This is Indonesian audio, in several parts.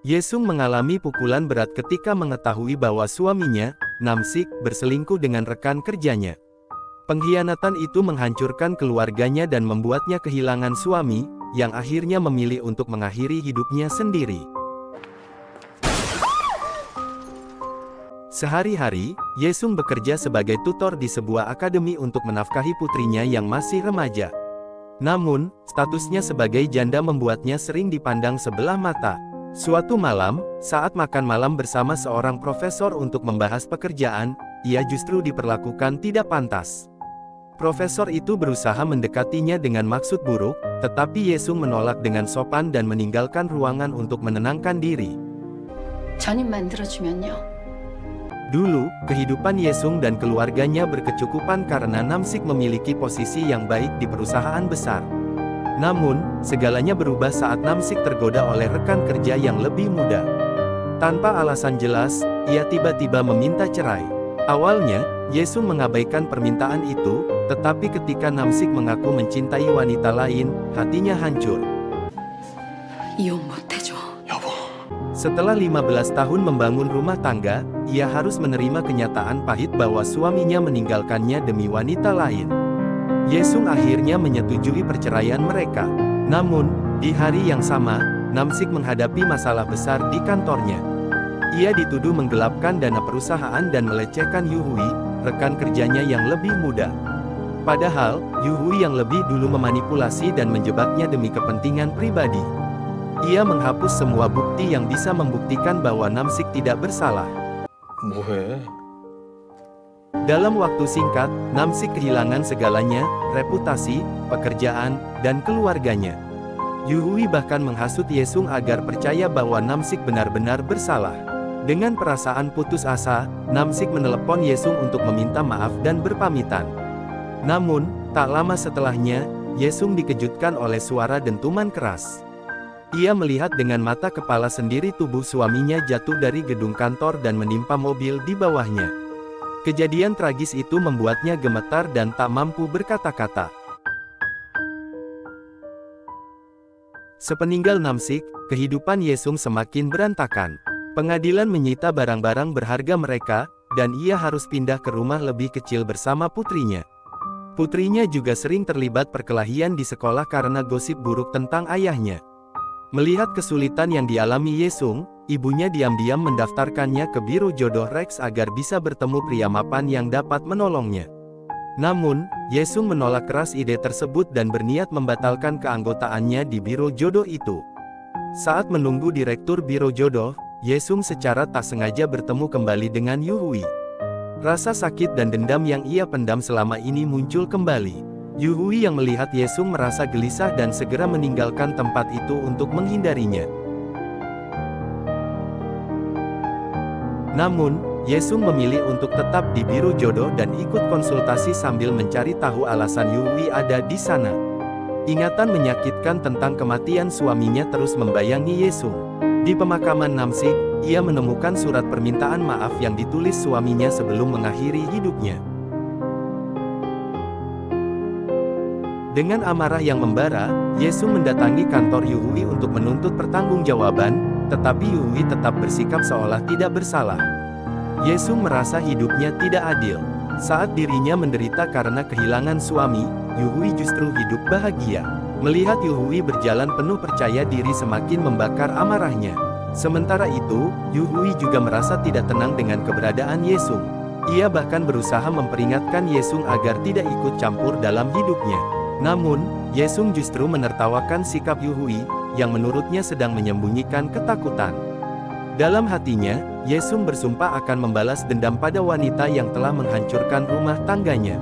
Yesung mengalami pukulan berat ketika mengetahui bahwa suaminya, Namsik, berselingkuh dengan rekan kerjanya. Pengkhianatan itu menghancurkan keluarganya dan membuatnya kehilangan suami, yang akhirnya memilih untuk mengakhiri hidupnya sendiri. Sehari-hari, Yesung bekerja sebagai tutor di sebuah akademi untuk menafkahi putrinya yang masih remaja. Namun, statusnya sebagai janda membuatnya sering dipandang sebelah mata. Suatu malam, saat makan malam bersama seorang profesor untuk membahas pekerjaan, ia justru diperlakukan tidak pantas. Profesor itu berusaha mendekatinya dengan maksud buruk, tetapi Yesung menolak dengan sopan dan meninggalkan ruangan untuk menenangkan diri. 전입 만들어주면요. Dulu, kehidupan Yesung dan keluarganya berkecukupan karena Namsik memiliki posisi yang baik di perusahaan besar. Namun, segalanya berubah saat Namsik tergoda oleh rekan kerja yang lebih muda. Tanpa alasan jelas, ia tiba-tiba meminta cerai. Awalnya, Yesung mengabaikan permintaan itu, tetapi ketika Namsik mengaku mencintai wanita lain, hatinya hancur. 이혼 못해줘. 여보. Setelah 15 tahun membangun rumah tangga, ia harus menerima kenyataan pahit bahwa suaminya meninggalkannya demi wanita lain. Yesung akhirnya menyetujui perceraian mereka. Namun, di hari yang sama, Namsik menghadapi masalah besar di kantornya. Ia dituduh menggelapkan dana perusahaan dan melecehkan Yuhui, rekan kerjanya yang lebih muda. Padahal, Yuhui yang lebih dulu memanipulasi dan menjebaknya demi kepentingan pribadi. Ia menghapus semua bukti yang bisa membuktikan bahwa Namsik tidak bersalah. 뭐해? Dalam waktu singkat, Namsik kehilangan segalanya, reputasi, pekerjaan, dan keluarganya. Yuhui bahkan menghasut Yesung agar percaya bahwa Namsik benar-benar bersalah. Dengan perasaan putus asa, Namsik menelepon Yesung untuk meminta maaf dan berpamitan. Namun, tak lama setelahnya, Yesung dikejutkan oleh suara dentuman keras. Ia melihat dengan mata kepala sendiri tubuh suaminya jatuh dari gedung kantor dan menimpa mobil di bawahnya. Kejadian tragis itu membuatnya gemetar dan tak mampu berkata-kata. Sepeninggal Namsik, kehidupan Yesung semakin berantakan. Pengadilan menyita barang-barang berharga mereka, dan ia harus pindah ke rumah lebih kecil bersama putrinya. Putrinya juga sering terlibat perkelahian di sekolah karena gosip buruk tentang ayahnya. Melihat kesulitan yang dialami Yesung, ibunya diam-diam mendaftarkannya ke Biro Jodoh Rex agar bisa bertemu pria mapan yang dapat menolongnya. Namun, Yesung menolak keras ide tersebut dan berniat membatalkan keanggotaannya di Biro Jodoh itu. Saat menunggu direktur Biro Jodoh, Yesung secara tak sengaja bertemu kembali dengan Yuhui. Rasa sakit dan dendam yang ia pendam selama ini muncul kembali. Yuhui yang melihat Yesung merasa gelisah dan segera meninggalkan tempat itu untuk menghindarinya. Namun, Yesung memilih untuk tetap di Biro Jodoh dan ikut konsultasi sambil mencari tahu alasan Yuhui ada di sana. Ingatan menyakitkan tentang kematian suaminya terus membayangi Yesung. Di pemakaman Namsik, ia menemukan surat permintaan maaf yang ditulis suaminya sebelum mengakhiri hidupnya. Dengan amarah yang membara, Yesung mendatangi kantor Yuhui untuk menuntut pertanggungjawaban, tetapi Yuhui tetap bersikap seolah tidak bersalah. Yesung merasa hidupnya tidak adil. Saat dirinya menderita karena kehilangan suami, Yuhui justru hidup bahagia. Melihat Yuhui berjalan penuh percaya diri semakin membakar amarahnya. Sementara itu, Yuhui juga merasa tidak tenang dengan keberadaan Yesung. Ia bahkan berusaha memperingatkan Yesung agar tidak ikut campur dalam hidupnya. Namun, Yesung justru menertawakan sikap Yuhui, yang menurutnya sedang menyembunyikan ketakutan. Dalam hatinya, Yesung bersumpah akan membalas dendam pada wanita yang telah menghancurkan rumah tangganya.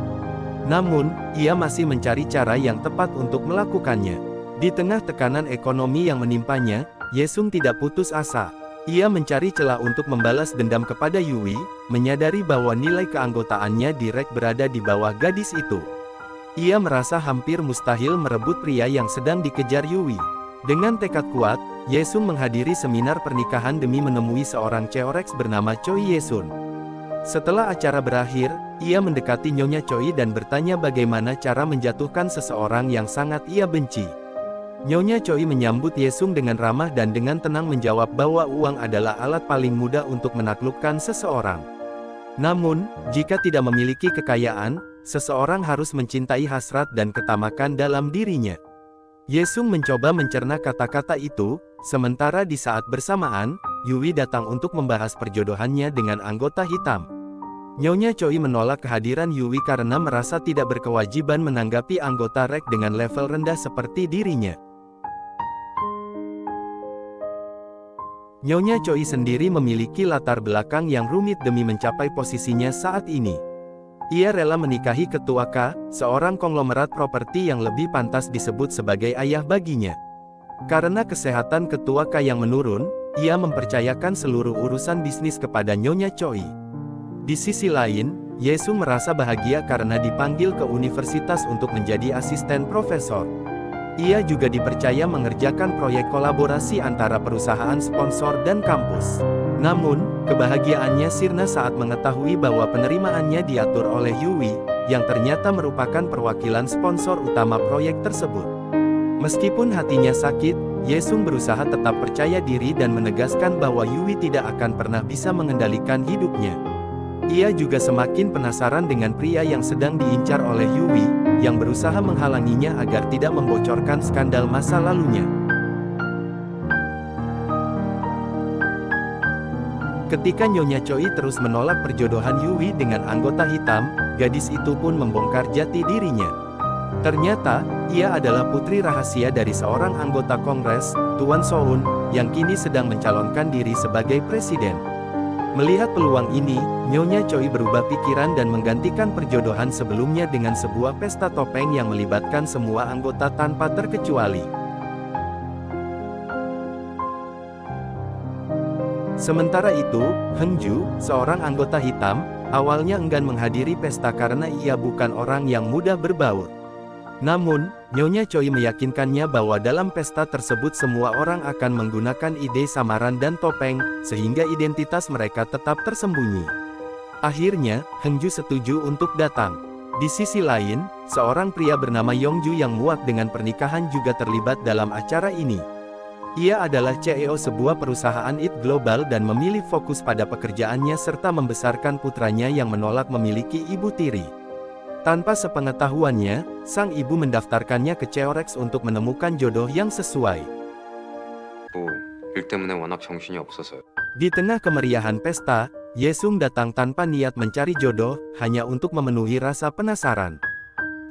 Namun, ia masih mencari cara yang tepat untuk melakukannya. Di tengah tekanan ekonomi yang menimpanya, Yesung tidak putus asa. Ia mencari celah untuk membalas dendam kepada Yuhui, menyadari bahwa nilai keanggotaannya di Rex berada di bawah gadis itu. Ia merasa hampir mustahil merebut pria yang sedang dikejar Yuhui. Dengan tekad kuat, Yesung menghadiri seminar pernikahan demi menemui seorang Cheorex bernama Choi Yesun. Setelah acara berakhir, ia mendekati Nyonya Choi dan bertanya bagaimana cara menjatuhkan seseorang yang sangat ia benci. Nyonya Choi menyambut Yesung dengan ramah dan dengan tenang menjawab bahwa uang adalah alat paling mudah untuk menaklukkan seseorang. Namun, jika tidak memiliki kekayaan, seseorang harus mencintai hasrat dan ketamakan dalam dirinya. Yesung mencoba mencerna kata-kata itu, sementara di saat bersamaan, Yui datang untuk membahas perjodohannya dengan anggota hitam. Nyonya Choi menolak kehadiran Yui karena merasa tidak berkewajiban menanggapi anggota REK dengan level rendah seperti dirinya. Nyonya Choi sendiri memiliki latar belakang yang rumit demi mencapai posisinya saat ini. Ia rela menikahi Ketua K, seorang konglomerat properti yang lebih pantas disebut sebagai ayah baginya. Karena kesehatan Ketua K yang menurun, ia mempercayakan seluruh urusan bisnis kepada Nyonya Choi. Di sisi lain, Yesung merasa bahagia karena dipanggil ke universitas untuk menjadi asisten profesor. Ia juga dipercaya mengerjakan proyek kolaborasi antara perusahaan sponsor dan kampus. Namun, kebahagiaannya sirna saat mengetahui bahwa penerimaannya diatur oleh Yui, yang ternyata merupakan perwakilan sponsor utama proyek tersebut. Meskipun hatinya sakit, Yesung berusaha tetap percaya diri dan menegaskan bahwa Yui tidak akan pernah bisa mengendalikan hidupnya. Ia juga semakin penasaran dengan pria yang sedang diincar oleh Yui, yang berusaha menghalanginya agar tidak membocorkan skandal masa lalunya. Ketika Nyonya Choi terus menolak perjodohan Yui dengan anggota hitam, gadis itu pun membongkar jati dirinya. Ternyata, ia adalah putri rahasia dari seorang anggota Kongres, Tuan Soun, yang kini sedang mencalonkan diri sebagai presiden. Melihat peluang ini, Nyonya Choi berubah pikiran dan menggantikan perjodohan sebelumnya dengan sebuah pesta topeng yang melibatkan semua anggota tanpa terkecuali. Sementara itu, Hengju, seorang anggota hitam, awalnya enggan menghadiri pesta karena ia bukan orang yang mudah berbaur. Namun, Nyonya Choi meyakinkannya bahwa dalam pesta tersebut semua orang akan menggunakan ide samaran dan topeng, sehingga identitas mereka tetap tersembunyi. Akhirnya, Hengju setuju untuk datang. Di sisi lain, seorang pria bernama Yongju yang muak dengan pernikahan juga terlibat dalam acara ini. Ia adalah CEO sebuah perusahaan IT global dan memilih fokus pada pekerjaannya serta membesarkan putranya yang menolak memiliki ibu tiri. Tanpa sepengetahuannya, sang ibu mendaftarkannya ke Cheorex untuk menemukan jodoh yang sesuai. 일 때문에 워낙 정신이 없어서요. Di tengah kemeriahan pesta, Yesung datang tanpa niat mencari jodoh, hanya untuk memenuhi rasa penasaran.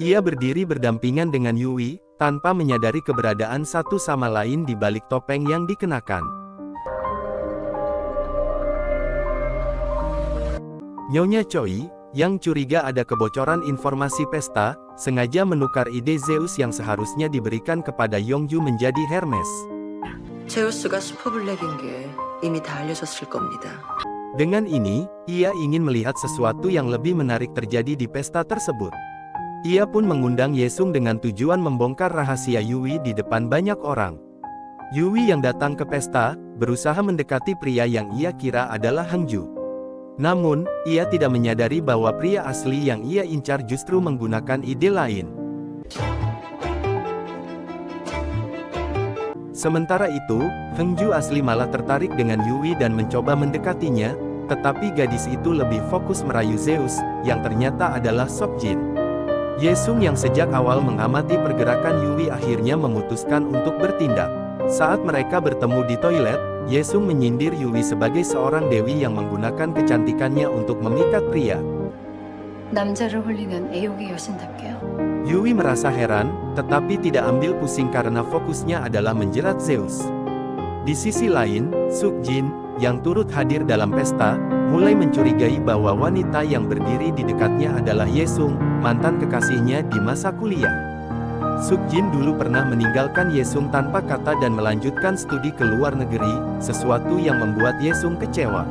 Ia berdiri berdampingan dengan Yui, tanpa menyadari keberadaan satu sama lain di balik topeng yang dikenakan. Nyonya Choi, yang curiga ada kebocoran informasi pesta, sengaja menukar ide Zeus yang seharusnya diberikan kepada Yongju menjadi Hermes. 제우스가 슈퍼블랙인 게 이미 다 알려졌을 겁니다. Dengan ini, ia ingin melihat sesuatu yang lebih menarik terjadi di pesta tersebut. Ia pun mengundang Yesung dengan tujuan membongkar rahasia Yui di depan banyak orang. Yui yang datang ke pesta, berusaha mendekati pria yang ia kira adalah Hengju. Namun, ia tidak menyadari bahwa pria asli yang ia incar justru menggunakan ide lain. Sementara itu, Hengju asli malah tertarik dengan Yui dan mencoba mendekatinya, tetapi gadis itu lebih fokus merayu Zeus, yang ternyata adalah Sokjin. Yesung yang sejak awal mengamati pergerakan Yui akhirnya memutuskan untuk bertindak. Saat mereka bertemu di toilet, Yesung menyindir Yui sebagai seorang dewi yang menggunakan kecantikannya untuk memikat pria. 남자를 홀리는 애욕의 여신답게요. Yui merasa heran, tetapi tidak ambil pusing karena fokusnya adalah menjerat Zeus. Di sisi lain, Sukjin, yang turut hadir dalam pesta, mulai mencurigai bahwa wanita yang berdiri di dekatnya adalah Yesung, mantan kekasihnya di masa kuliah. Sukjin dulu pernah meninggalkan Yesung tanpa kata dan melanjutkan studi ke luar negeri, sesuatu yang membuat Yesung kecewa.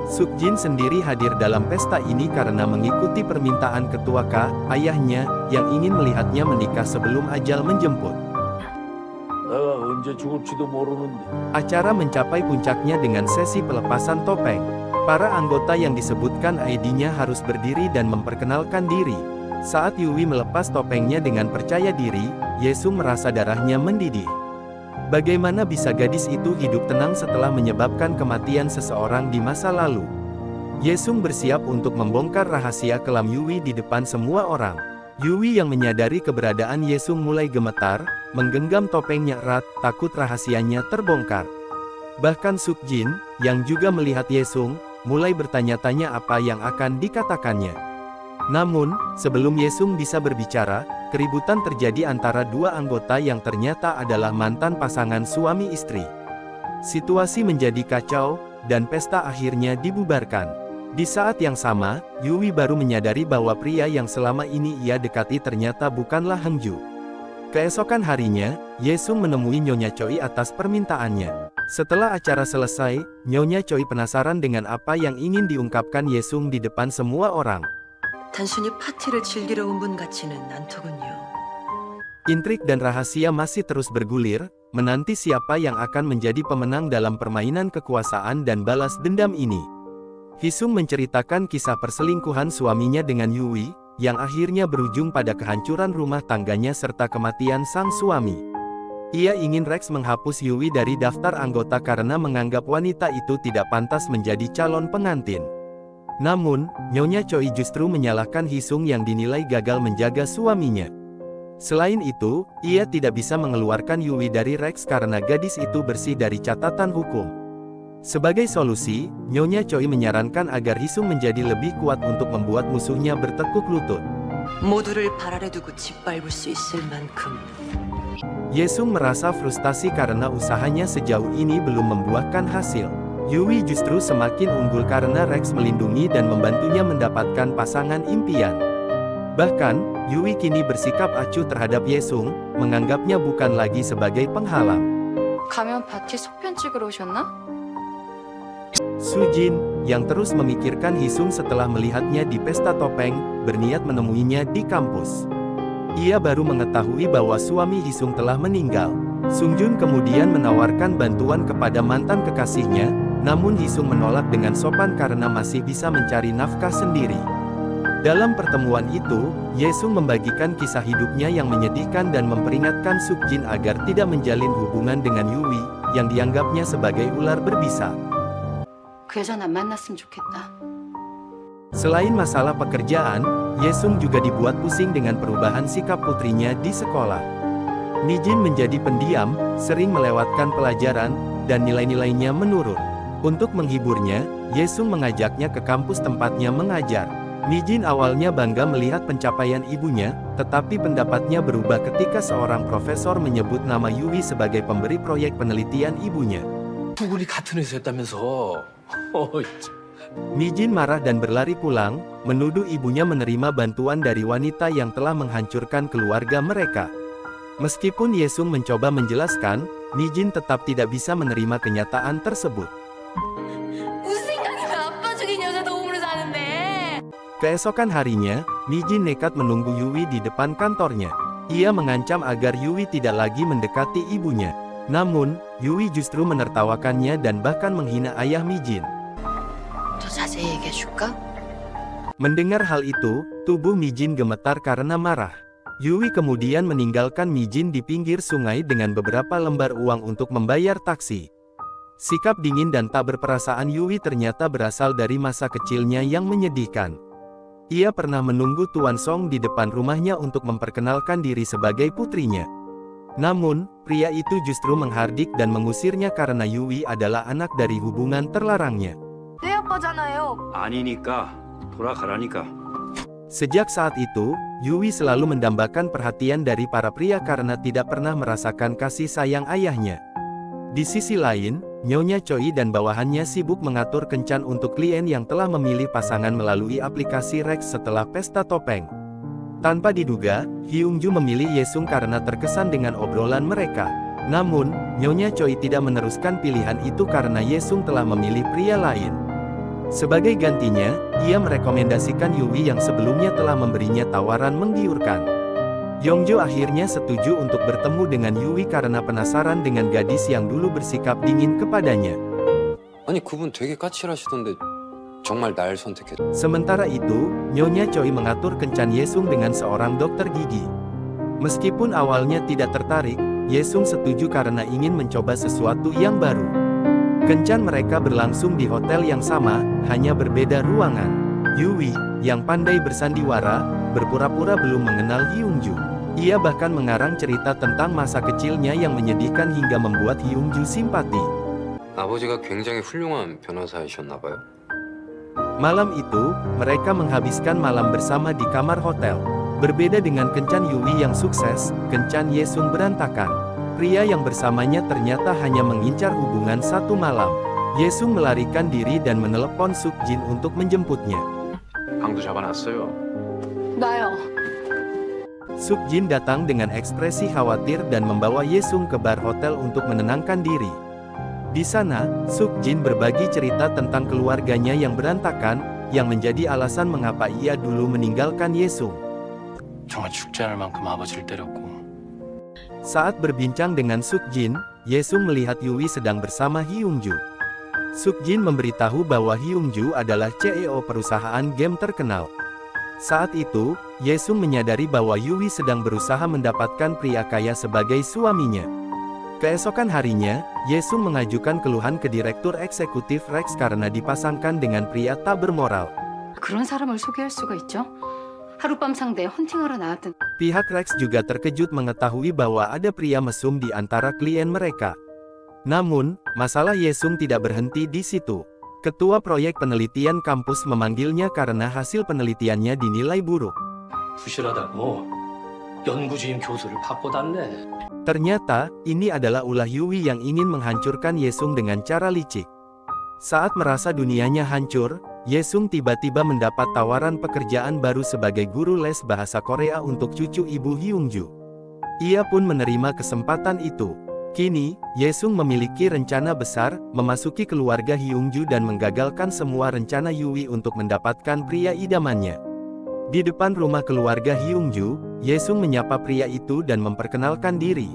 Sukjin sendiri hadir dalam pesta ini karena mengikuti permintaan Ketua K, ayahnya, yang ingin melihatnya menikah sebelum ajal menjemput. 내가 언제 죽을지도 모르는데. Acara mencapai puncaknya dengan sesi pelepasan topeng. Para anggota yang disebutkan ID-nya harus berdiri dan memperkenalkan diri. Saat Yui melepas topengnya dengan percaya diri, Yesung merasa darahnya mendidih. Bagaimana bisa gadis itu hidup tenang setelah menyebabkan kematian seseorang di masa lalu? Yesung bersiap untuk membongkar rahasia kelam Yui di depan semua orang. Yui yang menyadari keberadaan Yesung mulai gemetar, menggenggam topengnya erat, takut rahasianya terbongkar. Bahkan Sukjin, yang juga melihat Yesung, mulai bertanya-tanya apa yang akan dikatakannya. Namun, sebelum Yesung bisa berbicara, keributan terjadi antara dua anggota yang ternyata adalah mantan pasangan suami istri. Situasi menjadi kacau, dan pesta akhirnya dibubarkan. Di saat yang sama, Yui baru menyadari bahwa pria yang selama ini ia dekati ternyata bukanlah Hengju. Keesokan harinya, Yesung menemui Nyonya Choi atas permintaannya. Setelah acara selesai, Nyonya Choi penasaran dengan apa yang ingin diungkapkan Yesung di depan semua orang. 단순히 파티를 즐기러 온 분 같지는 않더군요. Intrik dan rahasia masih terus bergulir, menanti siapa yang akan menjadi pemenang dalam permainan kekuasaan dan balas dendam ini. Hisung menceritakan kisah perselingkuhan suaminya dengan Yui, yang akhirnya berujung pada kehancuran rumah tangganya serta kematian sang suami. Ia ingin Rex menghapus Yui dari daftar anggota karena menganggap wanita itu tidak pantas menjadi calon pengantin. Namun, Nyonya Choi justru menyalahkan Hisung yang dinilai gagal menjaga suaminya. Selain itu, ia tidak bisa mengeluarkan Yui dari Rex karena gadis itu bersih dari catatan hukum. Sebagai solusi, Nyonya Choi menyarankan agar Hisung menjadi lebih kuat untuk membuat musuhnya bertekuk lutut. 모두를 발 아래 두고 짓밟을 수 있을 만큼. Yesung merasa frustasi karena usahanya sejauh ini belum membuahkan hasil. Yui justru semakin unggul karena Rex melindungi dan membantunya mendapatkan pasangan impian. Bahkan, Yui kini bersikap acuh terhadap Yesung, menganggapnya bukan lagi sebagai penghalang. 가면 파티 속편 찍으러 오셨나? Sujin, yang terus memikirkan Hisung setelah melihatnya di pesta topeng, berniat menemuinya di kampus. Ia baru mengetahui bahwa suami Hisung telah meninggal. Sungjun kemudian menawarkan bantuan kepada mantan kekasihnya, namun Hisung menolak dengan sopan karena masih bisa mencari nafkah sendiri. Dalam pertemuan itu, Yesung membagikan kisah hidupnya yang menyedihkan dan memperingatkan Sukjin agar tidak menjalin hubungan dengan Yui, yang dianggapnya sebagai ular berbisa. 그 여자는 안 만났으면 좋겠다. Selain masalah pekerjaan, Yesung juga dibuat pusing dengan perubahan sikap putrinya di sekolah. Mijin menjadi pendiam, sering melewatkan pelajaran, dan nilai-nilainya menurun. Untuk menghiburnya, Yesung mengajaknya ke kampus tempatnya mengajar. Mijin awalnya bangga melihat pencapaian ibunya, tetapi pendapatnya berubah ketika seorang profesor menyebut nama Yui sebagai pemberi proyek penelitian ibunya. 두 분이 같은 회사였다면서. Mijin marah dan berlari pulang, menuduh ibunya menerima bantuan dari wanita yang telah menghancurkan keluarga mereka. Meskipun Yesung mencoba menjelaskan, Mijin tetap tidak bisa menerima kenyataan tersebut. 무슨 생각이면 아빠 죽인 여자 도움으로 사는데? Keesokan harinya, Mijin nekat menunggu Yui di depan kantornya. Ia mengancam agar Yui tidak lagi mendekati ibunya. Namun, Yui justru menertawakannya dan bahkan menghina ayah Mijin. 더 자세히 얘기해 줄까? Mendengar hal itu, tubuh Mijin gemetar karena marah. Yui kemudian meninggalkan Mijin di pinggir sungai dengan beberapa lembar uang untuk membayar taksi. Sikap dingin dan tak berperasaan Yui ternyata berasal dari masa kecilnya yang menyedihkan. Ia pernah menunggu Tuan Song di depan rumahnya untuk memperkenalkan diri sebagai putrinya. Namun, pria itu justru menghardik dan mengusirnya karena Yui adalah anak dari hubungan terlarangnya. 내 아빠잖아요. 아니니까 돌아가라니까. Sejak saat itu, Yui selalu mendambakan perhatian dari para pria karena tidak pernah merasakan kasih sayang ayahnya. Di sisi lain, Nyonya Choi dan bawahannya sibuk mengatur kencan untuk klien yang telah memilih pasangan melalui aplikasi Rex setelah pesta topeng. Tanpa diduga, Hyungju memilih Yesung karena terkesan dengan obrolan mereka. Namun, Nyonya Choi tidak meneruskan pilihan itu karena Yesung telah memilih pria lain. Sebagai gantinya, ia merekomendasikan Yui yang sebelumnya telah memberinya tawaran menggiurkan. Yongjo akhirnya setuju untuk bertemu dengan Yui karena penasaran dengan gadis yang dulu bersikap dingin kepadanya. 아니 그분 되게 까칠하시던데 정말 날 선택했. Sementara itu, Nyonya Choi mengatur kencan Yesung dengan seorang dokter gigi. Meskipun awalnya tidak tertarik, Yesung setuju karena ingin mencoba sesuatu yang baru. Kencan mereka berlangsung di hotel yang sama, hanya berbeda ruangan. Yui, yang pandai bersandiwara, berpura-pura belum mengenal Hyungju. Ia bahkan mengarang cerita tentang masa kecilnya yang menyedihkan hingga membuat Hyungju simpati. 아버지가 굉장히 훌륭한 변호사이셨나 봐요. Malam itu, mereka menghabiskan malam bersama di kamar hotel. Berbeda dengan Kencan Yui yang sukses, Kencan Yesung berantakan. Pria yang bersamanya ternyata hanya mengincar hubungan satu malam. Yesung melarikan diri dan menelepon Sukjin untuk menjemputnya. 방도 잡아놨어요. 나요. Sukjin datang dengan ekspresi khawatir dan membawa Yesung ke bar hotel untuk menenangkan diri. Di sana, Sukjin berbagi cerita tentang keluarganya yang berantakan, yang menjadi alasan mengapa ia dulu meninggalkan Yesung. 정말 죽지 않을 만큼 아버지를 때렸고. Saat berbincang dengan Sukjin, Yesung melihat Yui sedang bersama Hyungju. Sukjin memberitahu bahwa Hyungju adalah CEO perusahaan game terkenal. Saat itu, Yesung menyadari bahwa Yui sedang berusaha mendapatkan pria kaya sebagai suaminya. Keesokan harinya, Yesung mengajukan keluhan ke Direktur Eksekutif Rex karena dipasangkan dengan pria tak bermoral. 그런 사람을 소개할 수가 있죠? 하룻밤 상대 헌팅하러 나왔던 Pihak Rex juga terkejut mengetahui bahwa ada pria mesum di antara klien mereka. Namun, masalah Yesung tidak berhenti di situ. Ketua proyek penelitian kampus memanggilnya karena hasil penelitiannya dinilai buruk. 부실하다고 연구주임 교수를 바꿔달래. Ternyata, ini adalah ulah Yui yang ingin menghancurkan Yesung dengan cara licik. Saat merasa dunianya hancur, Yesung tiba-tiba mendapat tawaran pekerjaan baru sebagai guru les bahasa Korea untuk cucu ibu Hyungju. Ia pun menerima kesempatan itu. Kini, Yesung memiliki rencana besar, memasuki keluarga Hyungju dan menggagalkan semua rencana Yui untuk mendapatkan pria idamannya. Di depan rumah keluarga Hyungju, Yesung menyapa pria itu dan memperkenalkan diri.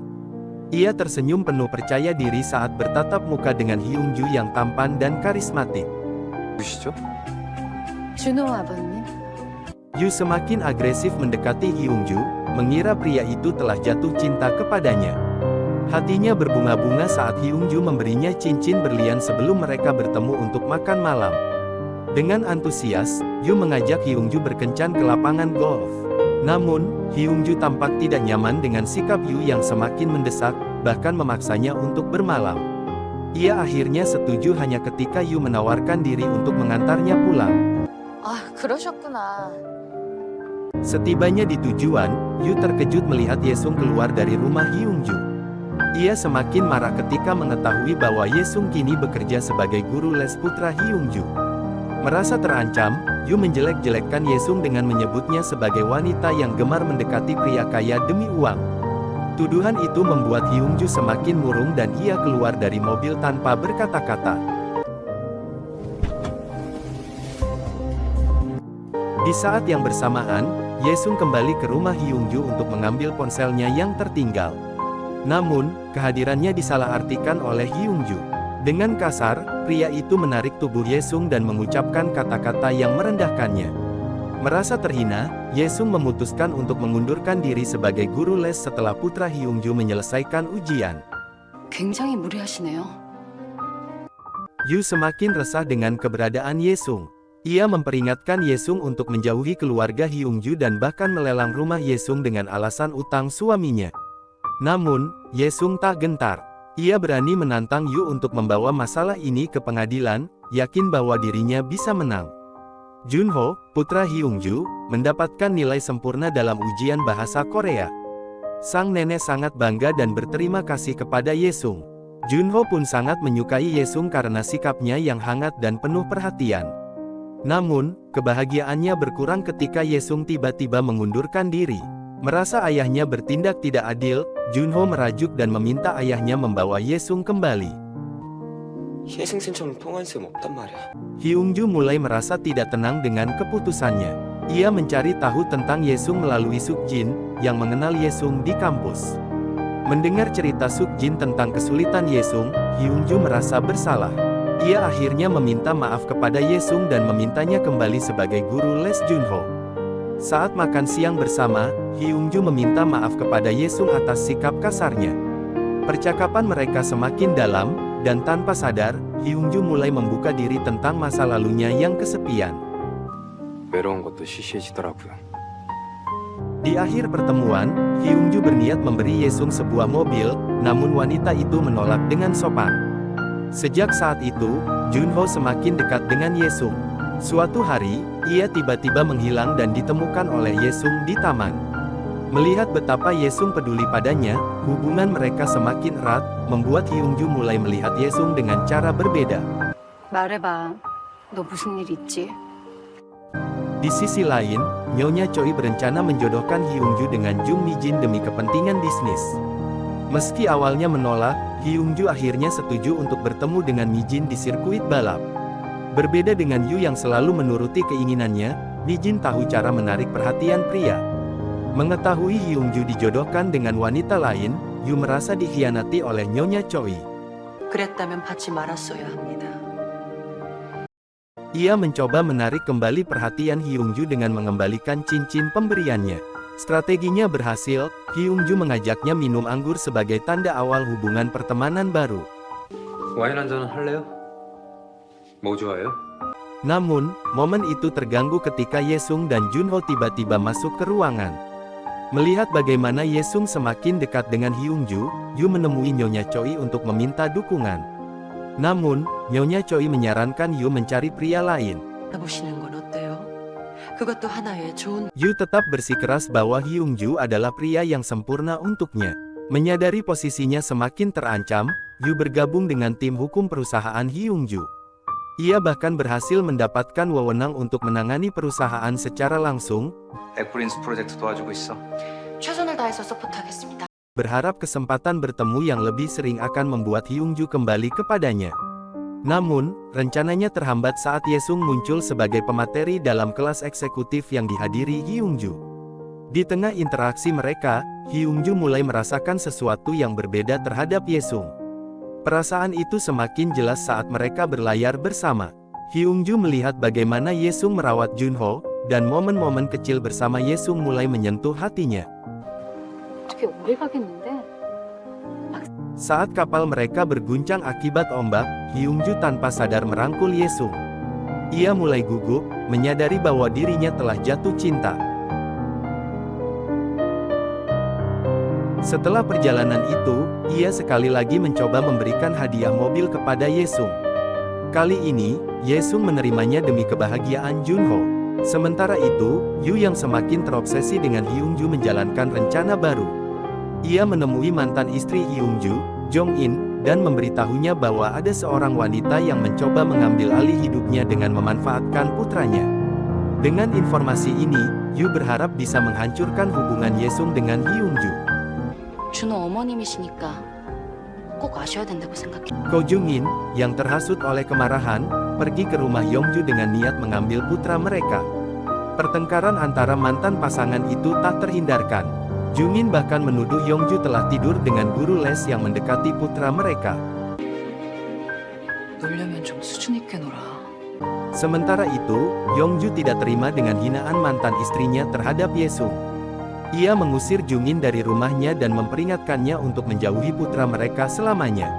Ia tersenyum penuh percaya diri saat bertatap muka dengan Hyungju yang tampan dan karismatik. 누구시죠? 준호 아버님. Yu semakin agresif mendekati Hyungju, mengira pria itu telah jatuh cinta kepadanya. Hatinya berbunga-bunga saat Hyungju memberinya cincin berlian sebelum mereka bertemu untuk makan malam. Dengan antusias, Yu mengajak Hyungju berkencan ke lapangan golf. Namun, Hyungju tampak tidak nyaman dengan sikap Yu yang semakin mendesak, bahkan memaksanya untuk bermalam. Ia akhirnya setuju hanya ketika Yu menawarkan diri untuk mengantarnya pulang. 아, 그러셨구나. Setibanya di tujuan, Yu terkejut melihat Yesung keluar dari rumah Hyungju. Ia semakin marah ketika mengetahui bahwa Yesung kini bekerja sebagai guru les putra Hyungju. Merasa terancam, Yu menjelek-jelekkan Yesung dengan menyebutnya sebagai wanita yang gemar mendekati pria kaya demi uang. Tuduhan itu membuat Hyungju semakin murung dan ia keluar dari mobil tanpa berkata-kata. Di saat yang bersamaan, Yesung kembali ke rumah Hyungju untuk mengambil ponselnya yang tertinggal. Namun, kehadirannya disalahartikan oleh Hyungju. Dengan kasar, pria itu menarik tubuh Yesung dan mengucapkan kata-kata yang merendahkannya. Merasa terhina, Yesung memutuskan untuk mengundurkan diri sebagai guru les setelah putra Hyungju menyelesaikan ujian. 굉장히 무례하시네요. Yu semakin resah dengan keberadaan Yesung. Ia memperingatkan Yesung untuk menjauhi keluarga Hyungju dan bahkan melelang rumah Yesung dengan alasan utang suaminya. Namun, Yesung tak gentar. Ia berani menantang Yu untuk membawa masalah ini ke pengadilan, yakin bahwa dirinya bisa menang. Junho, putra Hyungju, mendapatkan nilai sempurna dalam ujian bahasa Korea. Sang nenek sangat bangga dan berterima kasih kepada Yesung. Junho pun sangat menyukai Yesung karena sikapnya yang hangat dan penuh perhatian. Namun, kebahagiaannya berkurang ketika Yesung tiba-tiba mengundurkan diri. Merasa ayahnya bertindak tidak adil, Junho merajuk dan meminta ayahnya membawa Yesung kembali. 희생쌤처럼 통한 쌤 없단 말이야. Hyungju mulai merasa tidak tenang dengan keputusannya. Ia mencari tahu tentang Yesung melalui Sukjin, yang mengenal Yesung di kampus. Mendengar cerita Sukjin tentang kesulitan Yesung, Hyungju merasa bersalah. Ia akhirnya meminta maaf kepada Yesung dan memintanya kembali sebagai guru les Junho. Saat makan siang bersama, Hyungju meminta maaf kepada Yesung atas sikap kasarnya. Percakapan mereka semakin dalam, dan tanpa sadar, Hyungju mulai membuka diri tentang masa lalunya yang kesepian. 외로운 것도 시시해지더라고요. Di akhir pertemuan, Hyungju berniat memberi Yesung sebuah mobil, namun wanita itu menolak dengan sopan. Sejak saat itu, Junho semakin dekat dengan Yesung. Suatu hari, ia tiba-tiba menghilang dan ditemukan oleh Yesung di taman. Melihat betapa Yesung peduli padanya, hubungan mereka semakin erat, membuat Hyungju mulai melihat Yesung dengan cara berbeda. 말해봐. 너 무슨 일 있지? Di sisi lain, Nyonya Choi berencana menjodohkan Hyungju dengan Jung Mi-jin demi kepentingan bisnis. Meski awalnya menolak, Hyungju akhirnya setuju untuk bertemu dengan Mi-jin di sirkuit balap. Berbeda dengan Yu yang selalu menuruti keinginannya, Mi-jin tahu cara menarik perhatian pria. Mengetahui Hyungju dijodohkan dengan wanita lain, Yu merasa dikhianati oleh Nyonya Choi. 그랬다면 받지 말았어야 합니다. Ia mencoba menarik kembali perhatian Hyungju dengan mengembalikan cincin pemberiannya. Strateginya berhasil, Hyungju mengajaknya minum anggur sebagai tanda awal hubungan pertemanan baru. 와인 한 잔 할래요? 뭐 좋아해요? Namun, momen itu terganggu ketika Yesung dan Junho tiba-tiba masuk ke ruangan. Melihat bagaimana Yesung semakin dekat dengan Hyungju, Yu menemui Nyonya Choi untuk meminta dukungan. Namun, Nyonya Choi menyarankan Yu mencari pria lain. 보시는 건 어때요? 그것도 하나의 좋은 Yu tetap bersikeras bahwa Hyungju adalah pria yang sempurna untuknya. Menyadari posisinya semakin terancam, Yu bergabung dengan tim hukum perusahaan Hyungju. Ia bahkan berhasil mendapatkan wewenang untuk menangani perusahaan secara langsung, 에코린스 프로젝트 도와주고 있어. 최선을 다해서 서포트하겠습니다. berharap kesempatan bertemu yang lebih sering akan membuat Hyungju kembali kepadanya. Namun, rencananya terhambat saat Yesung muncul sebagai pemateri dalam kelas eksekutif yang dihadiri Hyungju. Di tengah interaksi mereka, Hyungju mulai merasakan sesuatu yang berbeda terhadap Yesung. Perasaan itu semakin jelas saat mereka berlayar bersama. Hyungju melihat bagaimana Yesung merawat Junho, dan momen-momen kecil bersama Yesung mulai menyentuh hatinya. 어떻게 오래 가겠는데? Saat kapal mereka berguncang akibat ombak, Hyungju tanpa sadar merangkul Yesung. Ia mulai gugup, menyadari bahwa dirinya telah jatuh cinta. Setelah perjalanan itu, ia sekali lagi mencoba memberikan hadiah mobil kepada Yesung. Kali ini, Yesung menerimanya demi kebahagiaan Junho. Sementara itu, Yu yang semakin terobsesi dengan Hyungju menjalankan rencana baru. Ia menemui mantan istri Hyungju, Jong-in, dan memberitahunya bahwa ada seorang wanita yang mencoba mengambil alih hidupnya dengan memanfaatkan putranya. Dengan informasi ini, Yu berharap bisa menghancurkan hubungan Yesung dengan Hyungju. 준호 어머님이시니까 꼭 아셔야 된다고 생각해. Ko Jung-in, yang terhasut oleh kemarahan, pergi ke rumah Yongju dengan niat mengambil putra mereka. Pertengkaran antara mantan pasangan itu tak terhindarkan. Jung-in bahkan menuduh Yongju telah tidur dengan guru les yang mendekati putra mereka. 놀려면 좀 수준 있게 놀아. Sementara itu, Yongju tidak terima dengan hinaan mantan istrinya terhadap Yesung. Ia mengusir Jung-in dari rumahnya dan memperingatkannya untuk menjauhi putra mereka selamanya.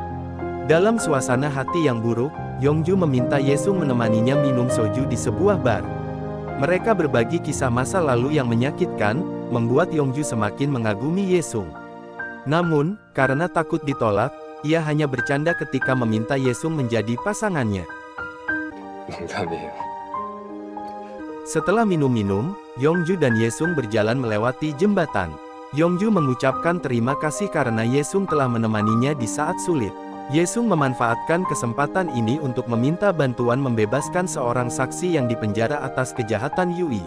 Dalam suasana hati yang buruk, Yongju meminta Yesung menemaninya minum soju di sebuah bar. Mereka berbagi kisah masa lalu yang menyakitkan, membuat Yongju semakin mengagumi Yesung. Namun, karena takut ditolak, ia hanya bercanda ketika meminta Yesung menjadi pasangannya. 농담이에요. Setelah minum-minum, Yongju dan Yesung berjalan melewati jembatan. Yongju mengucapkan terima kasih karena Yesung telah menemaninya di saat sulit. Yesung memanfaatkan kesempatan ini untuk meminta bantuan membebaskan seorang saksi yang dipenjara atas kejahatan Yui.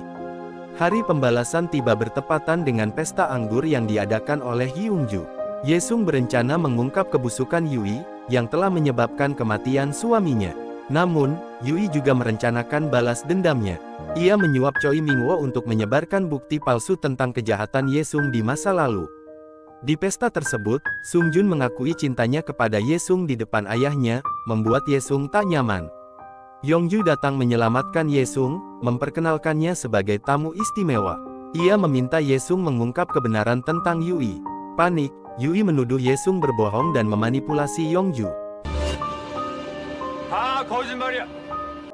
Hari pembalasan tiba bertepatan dengan pesta anggur yang diadakan oleh Hyungju. Yesung berencana mengungkap kebusukan Yui, yang telah menyebabkan kematian suaminya. Namun, Yui juga merencanakan balas dendamnya. Ia menyuap Choi Mingwo untuk menyebarkan bukti palsu tentang kejahatan Yesung di masa lalu. Di pesta tersebut, Sung Jun mengakui cintanya kepada Yesung di depan ayahnya, membuat Yesung tak nyaman. Yongju datang menyelamatkan Yesung, memperkenalkannya sebagai tamu istimewa. Ia meminta Yesung mengungkap kebenaran tentang Yui. Panik, Yui menuduh Yesung berbohong dan memanipulasi Yongju.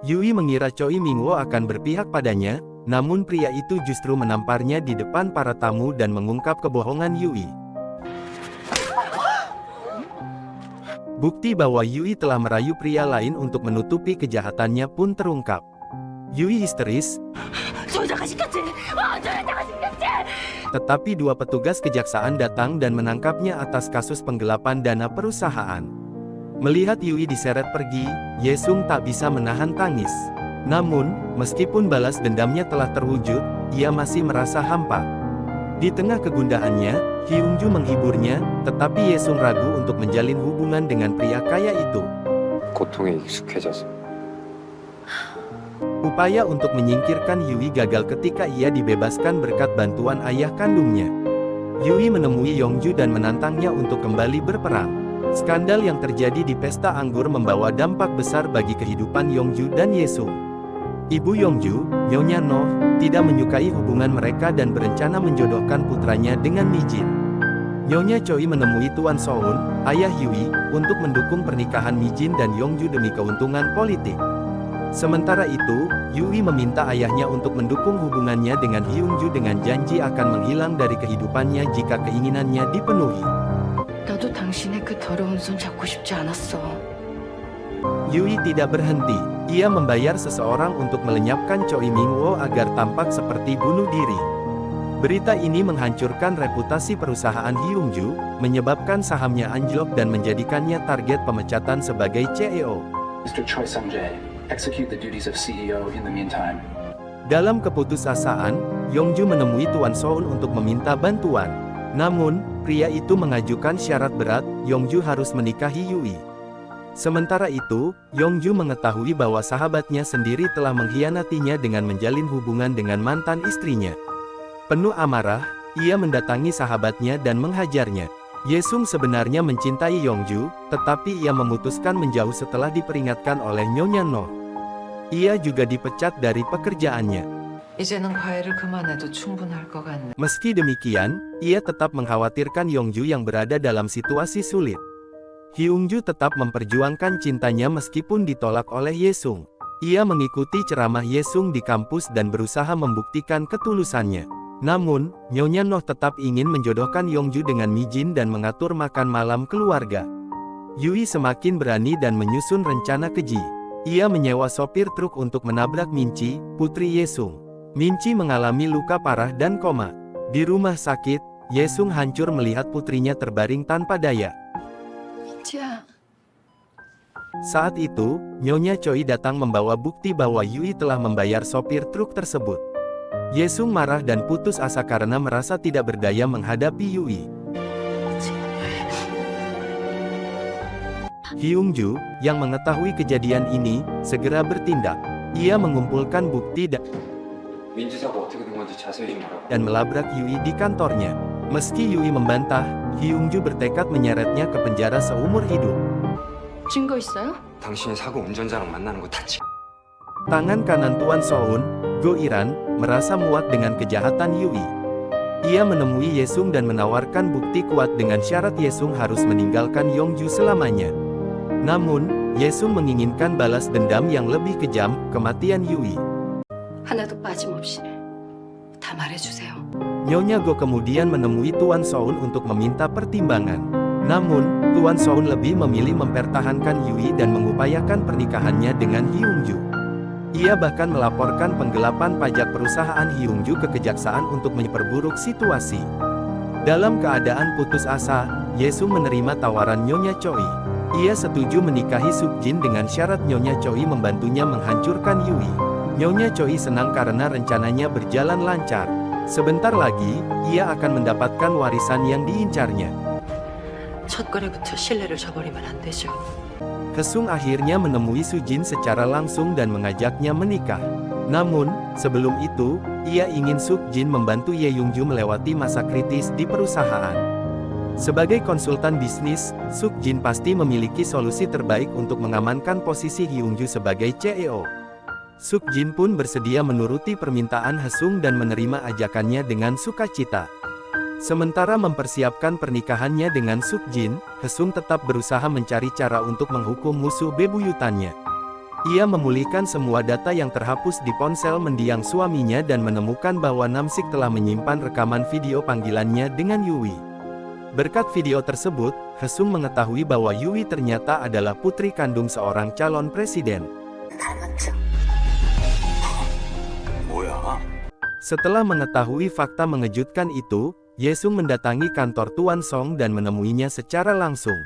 Yui mengira Choi Mingwo akan berpihak padanya, namun pria itu justru menamparnya di depan para tamu dan mengungkap kebohongan Yui. Bukti bahwa Yui telah merayu pria lain untuk menutupi kejahatannya pun terungkap. Yui histeris, tetapi dua petugas kejaksaan datang dan menangkapnya atas kasus penggelapan dana perusahaan. Melihat Yui diseret pergi, Yesung tak bisa menahan tangis. Namun, meskipun balas dendamnya telah terwujud, ia masih merasa hampa. Di tengah kegundahannya, Hyungju menghiburnya, tetapi Yesung ragu untuk menjalin hubungan dengan pria kaya itu. 고통에 익숙해져서. Upaya untuk menyingkirkan Yui gagal ketika ia dibebaskan berkat bantuan ayah kandungnya. Yui menemui Yongju dan menantangnya untuk kembali berperang. Skandal yang terjadi di pesta anggur membawa dampak besar bagi kehidupan Yongju dan Yesung. Ibu Yongju, Nyonya Noh, tidak menyukai hubungan mereka dan berencana menjodohkan putranya dengan Mijin. Nyonya Choi menemui Tuan Soun, ayah Yui, untuk mendukung pernikahan Mijin dan Yongju demi keuntungan politik. Sementara itu, Yui meminta ayahnya untuk mendukung hubungannya dengan Hyungju dengan janji akan menghilang dari kehidupannya jika keinginannya dipenuhi. 나도 당신의 그 더러운 손 잡고 싶지 않았어. Yui tidak berhenti. Ia membayar seseorang untuk melenyapkan Choi Mingwo agar tampak seperti bunuh diri. Berita ini menghancurkan reputasi perusahaan Hyungju, menyebabkan sahamnya anjlok dan menjadikannya target pemecatan sebagai CEO. Mr. Choi Sang-jae, execute the duties of CEO in the meantime. Dalam keputusasaan, Yongju menemui Tuan Soun untuk meminta bantuan. Namun, pria itu mengajukan syarat berat, Yongju harus menikahi Yui. Sementara itu, Yongju mengetahui bahwa sahabatnya sendiri telah mengkhianatinya dengan menjalin hubungan dengan mantan istrinya. Penuh amarah, ia mendatangi sahabatnya dan menghajarnya. Yesung sebenarnya mencintai Yongju, tetapi ia memutuskan menjauh setelah diperingatkan oleh Nyonya Noh. Ia juga dipecat dari pekerjaannya. 이제는 과외를 그만해도 충분할 것 같네. Meski demikian, ia tetap mengkhawatirkan Yongju yang berada dalam situasi sulit. Hyungju tetap memperjuangkan cintanya meskipun ditolak oleh Yesung. Ia mengikuti ceramah Yesung di kampus dan berusaha membuktikan ketulusannya. Namun, Nyonya Noh tetap ingin menjodohkan Yongju dengan Mijin dan mengatur makan malam keluarga. Yui semakin berani dan menyusun rencana keji. Ia menyewa sopir truk untuk menabrak Minci, putri Yesung. Minci mengalami luka parah dan koma. Di rumah sakit, Yesung hancur melihat putrinya terbaring tanpa daya. 자, Saat itu, Nyonya Choi datang membawa bukti bahwa Yui telah membayar sopir truk tersebut. Yesung marah dan putus asa karena merasa tidak berdaya menghadapi Yui. Hyungju, yang mengetahui kejadian ini, segera bertindak. Ia mengumpulkan bukti 민지 사고 어떻게 된 건지 자세히 좀 알아봐. dan melabrak Yui di kantornya. Meski Yui membantah, Hyungju bertekad menyeretnya ke penjara seumur hidup. 증거 있어요? 당신이 사고 운전자랑 만나는 거 다 Tangan kanan Tuan Soun, Go Iran, merasa muak dengan kejahatan Yui. Ia menemui Yesung dan menawarkan bukti kuat dengan syarat Yesung harus meninggalkan Yongju selamanya. Namun, Yesung menginginkan balas dendam yang lebih kejam, kematian Yui. 하나도 빠짐없이 다 말해주세요. Nyonya Go kemudian menemui Tuan Soun untuk meminta pertimbangan. Namun, Tuan Soun lebih memilih mempertahankan Yui dan mengupayakan pernikahannya dengan Hyungju. Ia bahkan melaporkan penggelapan pajak perusahaan Hyungju ke kejaksaan untuk memperburuk situasi. Dalam keadaan putus asa, Yesung menerima tawaran Nyonya Choi. Ia setuju menikahi Sukjin dengan syarat Nyonya Choi membantunya menghancurkan Yui. Nyonya Choi senang karena rencananya berjalan lancar. Sebentar lagi, ia akan mendapatkan warisan yang diincarnya. 첫거래부터 신뢰를 저버리면 안 되죠. Kesung akhirnya menemui Sujin secara langsung dan mengajaknya menikah. Namun, sebelum itu, ia ingin Sukjin membantu Ye Yungju melewati masa kritis di perusahaan. Sebagai konsultan bisnis, Sukjin pasti memiliki solusi terbaik untuk mengamankan posisi Hyungju sebagai CEO. Suk Jin pun bersedia menuruti permintaan Hesung dan menerima ajakannya dengan sukacita. Sementara mempersiapkan pernikahannya dengan Suk Jin, Hesung tetap berusaha mencari cara untuk menghukum musuh bebuyutannya. Ia memulihkan semua data yang terhapus di ponsel mendiang suaminya dan menemukan bahwa Namsik telah menyimpan rekaman video panggilannya dengan Yui. Berkat video tersebut, Hesung mengetahui bahwa Yui ternyata adalah putri kandung seorang calon presiden. Setelah mengetahui fakta mengejutkan itu, Yesung mendatangi kantor Tuan Song dan menemuinya secara langsung.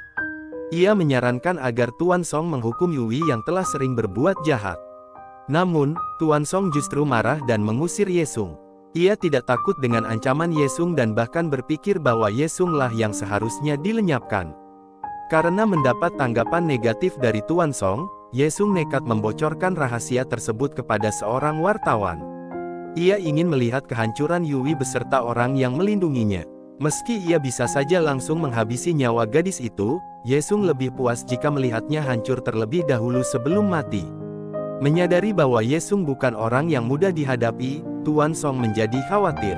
Ia menyarankan agar Tuan Song menghukum Yui yang telah sering berbuat jahat. Namun, Tuan Song justru marah dan mengusir Yesung. Ia tidak takut dengan ancaman Yesung dan bahkan berpikir bahwa Yesunglah yang seharusnya dilenyapkan. Karena mendapat tanggapan negatif dari Tuan Song, Yesung nekat membocorkan rahasia tersebut kepada seorang wartawan. Ia ingin melihat kehancuran Yui beserta orang yang melindunginya. Meski ia bisa saja langsung menghabisi nyawa gadis itu, Yesung lebih puas jika melihatnya hancur terlebih dahulu sebelum mati. Menyadari bahwa Yesung bukan orang yang mudah dihadapi, Tuan Song menjadi khawatir.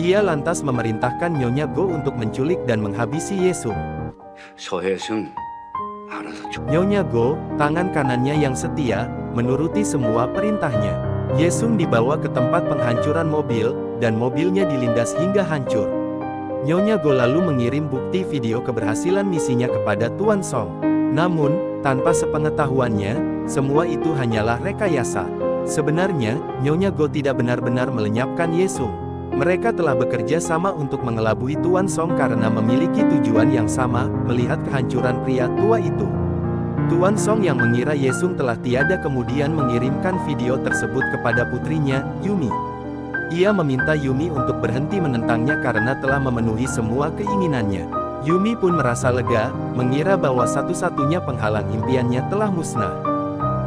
Ia lantas memerintahkan Nyonya Go untuk menculik dan menghabisi Yesung. Nyonya Go, tangan kanannya yang setia, menuruti semua perintahnya. Yesung dibawa ke tempat penghancuran mobil, dan mobilnya dilindas hingga hancur. Nyonya Go lalu mengirim bukti video keberhasilan misinya kepada Tuan Song. Namun, tanpa sepengetahuannya, semua itu hanyalah rekayasa. Sebenarnya, Nyonya Go tidak benar-benar melenyapkan Yesung. Mereka telah bekerja sama untuk mengelabui Tuan Song karena memiliki tujuan yang sama, melihat kehancuran pria tua itu. Tuan Song yang mengira Yesung telah tiada kemudian mengirimkan video tersebut kepada putrinya, Yumi. Ia meminta Yumi untuk berhenti menentangnya karena telah memenuhi semua keinginannya. Yumi pun merasa lega, mengira bahwa satu-satunya penghalang impiannya telah musnah.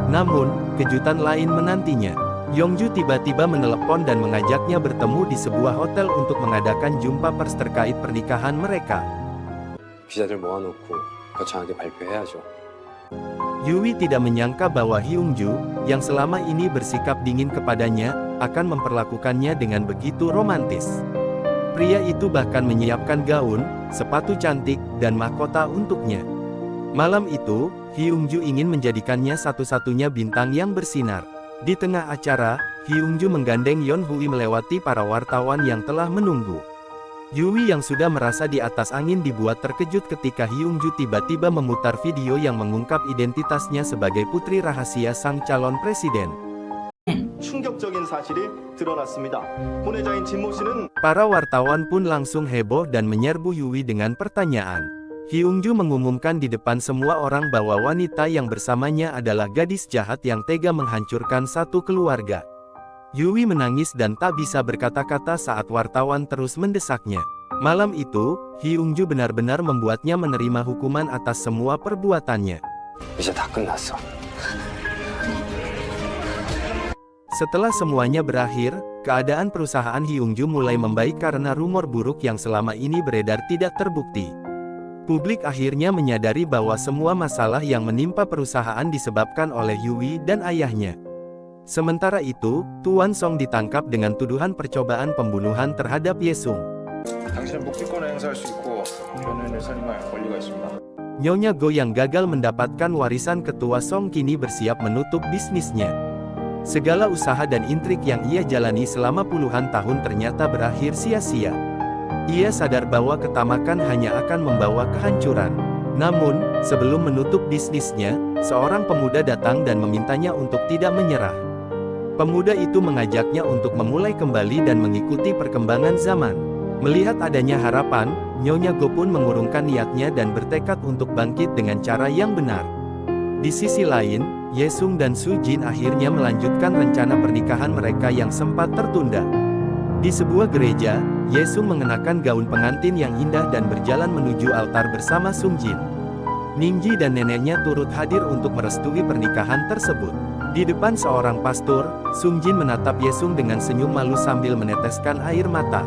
Namun, kejutan lain menantinya. Yongju tiba-tiba menelepon dan mengajaknya bertemu di sebuah hotel untuk mengadakan jumpa pers terkait pernikahan mereka. 기자들 모아놓고 거창하게 발표해야죠. Yui tidak menyangka bahwa Hyungju, yang selama ini bersikap dingin kepadanya, akan memperlakukannya dengan begitu romantis. Pria itu bahkan menyiapkan gaun, sepatu cantik, dan mahkota untuknya. Malam itu, Hyungju ingin menjadikannya satu-satunya bintang yang bersinar. Di tengah acara, Hyungju menggandeng Yeonhui melewati para wartawan yang telah menunggu. Yui yang sudah merasa di atas angin dibuat terkejut ketika Hyungju tiba-tiba memutar video yang mengungkap identitasnya sebagai putri rahasia sang calon presiden. 충격적인 사실이 드러났습니다. 혼외자인 진모 씨는 Para wartawan pun langsung heboh dan menyerbu Yui dengan pertanyaan. Hyungju mengumumkan di depan semua orang bahwa wanita yang bersamanya adalah gadis jahat yang tega menghancurkan satu keluarga. Yui menangis dan tak bisa berkata-kata saat wartawan terus mendesaknya. Malam itu, Hyungju benar-benar membuatnya menerima hukuman atas semua perbuatannya. 이제 다 끝났어. Setelah semuanya berakhir, keadaan perusahaan Hyungju mulai membaik karena rumor buruk yang selama ini beredar tidak terbukti. Publik akhirnya menyadari bahwa semua masalah yang menimpa perusahaan disebabkan oleh Yui dan ayahnya. Sementara itu, Tuan Song ditangkap dengan tuduhan percobaan pembunuhan terhadap Yesung. 당신은 묵비권을 행사할 수 있고 변호인을 선임할 권리가 있습니다. Nyonya Go yang gagal mendapatkan warisan ketua Song kini bersiap menutup bisnisnya. Segala usaha dan intrik yang ia jalani selama puluhan tahun ternyata berakhir sia-sia. Ia sadar bahwa ketamakan hanya akan membawa kehancuran. Namun, sebelum menutup bisnisnya, seorang pemuda datang dan memintanya untuk tidak menyerah. Pemuda itu mengajaknya untuk memulai kembali dan mengikuti perkembangan zaman. Melihat adanya harapan, Nyonya Go pun mengurungkan niatnya dan bertekad untuk bangkit dengan cara yang benar. Di sisi lain, Yesung dan Su Jin akhirnya melanjutkan rencana pernikahan mereka yang sempat tertunda. Di sebuah gereja, Yesung mengenakan gaun pengantin yang indah dan berjalan menuju altar bersama Sung Jin. Ningji dan neneknya turut hadir untuk merestui pernikahan tersebut. Di depan seorang pastor, Sung Jin menatap Yesung dengan senyum malu sambil meneteskan air mata.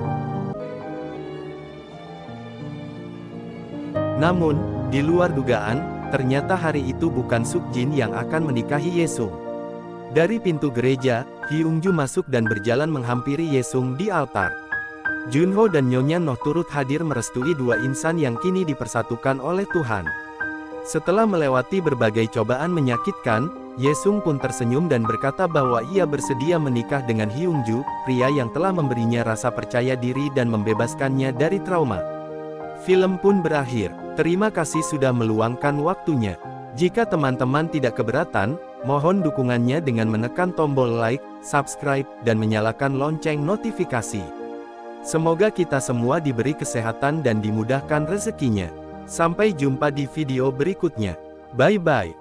Namun, di luar dugaan, ternyata hari itu bukan Suk Jin yang akan menikahi Yesung. Dari pintu gereja, Hyungju masuk dan berjalan menghampiri Yesung di altar. Junho dan Nyonya Noh turut hadir merestui dua insan yang kini dipersatukan oleh Tuhan. Setelah melewati berbagai cobaan menyakitkan, Yesung pun tersenyum dan berkata bahwa ia bersedia menikah dengan Hyungju, pria yang telah memberinya rasa percaya diri dan membebaskannya dari trauma. Film pun berakhir. Terima kasih sudah meluangkan waktunya. Jika teman-teman tidak keberatan, mohon dukungannya dengan menekan tombol like, subscribe, dan menyalakan lonceng notifikasi. Semoga kita semua diberi kesehatan dan dimudahkan rezekinya. Sampai jumpa di video berikutnya. Bye-bye.